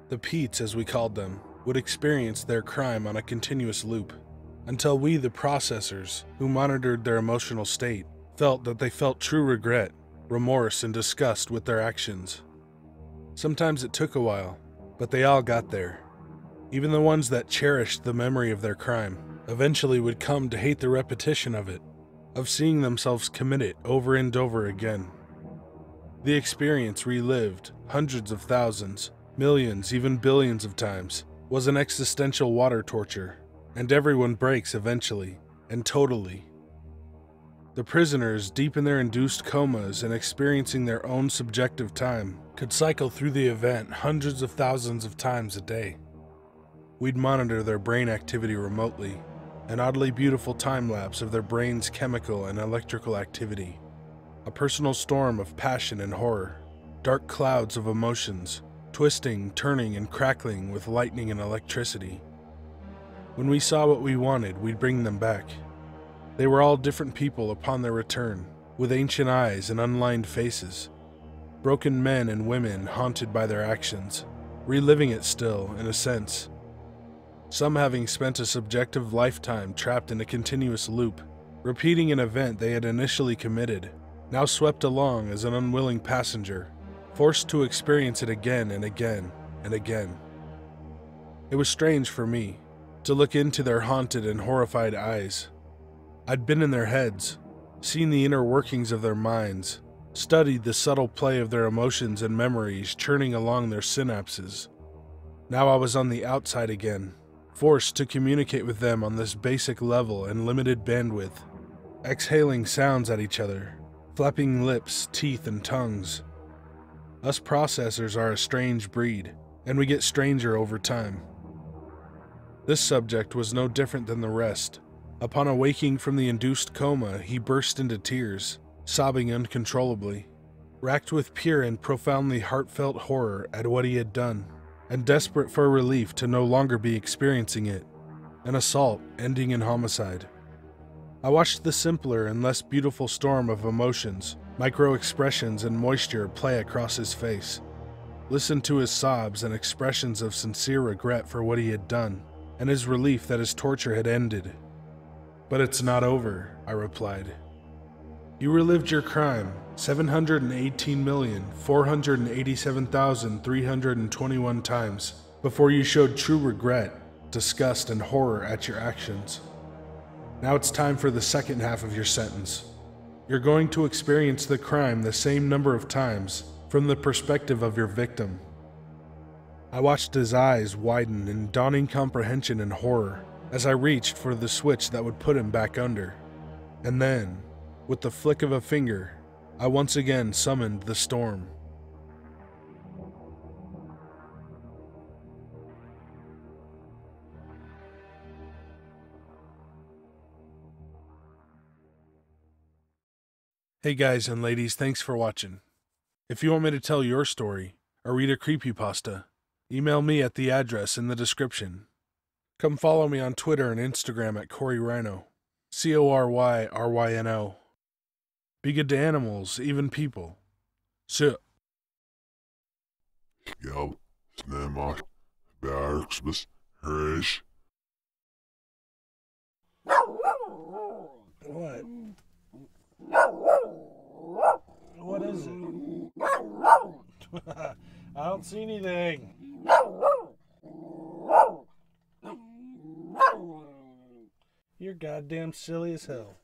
The Petes, as we called them, would experience their crime on a continuous loop, until we, the processors, who monitored their emotional state, felt that they felt true regret, remorse, and disgust with their actions. Sometimes it took a while, but they all got there. Even the ones that cherished the memory of their crime eventually would come to hate the repetition of it, of seeing themselves commit it over and over again. The experience relived hundreds of thousands, millions, even billions of times, was an existential water torture, and everyone breaks eventually, and totally. The prisoners, deep in their induced comas and experiencing their own subjective time, could cycle through the event hundreds of thousands of times a day. We'd monitor their brain activity remotely, an oddly beautiful time-lapse of their brain's chemical and electrical activity. A personal storm of passion and horror, dark clouds of emotions, twisting, turning, and crackling with lightning and electricity. When we saw what we wanted, we'd bring them back. They were all different people upon their return, with ancient eyes and unlined faces. Broken men and women haunted by their actions, reliving it still, in a sense. Some having spent a subjective lifetime trapped in a continuous loop, repeating an event they had initially committed, now swept along as an unwilling passenger, forced to experience it again and again and again. It was strange for me to look into their haunted and horrified eyes. I'd been in their heads, seen the inner workings of their minds, studied the subtle play of their emotions and memories churning along their synapses. Now I was on the outside again, forced to communicate with them on this basic level and limited bandwidth, exhaling sounds at each other, flapping lips, teeth, and tongues. Us processors are a strange breed, and we get stranger over time. This subject was no different than the rest. Upon awaking from the induced coma, he burst into tears, sobbing uncontrollably, racked with pure and profoundly heartfelt horror at what he had done, and desperate for relief to no longer be experiencing it, an assault ending in homicide. I watched the simpler and less beautiful storm of emotions, micro-expressions, and moisture play across his face, listened to his sobs and expressions of sincere regret for what he had done, and his relief that his torture had ended. "But it's not over," I replied. "You relived your crime 718,487,321 times before you showed true regret, disgust, and horror at your actions. Now it's time for the second half of your sentence. You're going to experience the crime the same number of times from the perspective of your victim." I watched his eyes widen in dawning comprehension and horror as I reached for the switch that would put him back under. And then, with the flick of a finger, I once again summoned the storm. Hey guys and ladies, thanks for watching. If you want me to tell your story, or read a creepypasta, email me at the address in the description. Come follow me on Twitter and Instagram at CoreyRyno, CORYRYNO. Be good to animals, even people. So. Scout, Snamok, Barksbus, Herish. What? What is it? I don't see anything. You're goddamn silly as hell.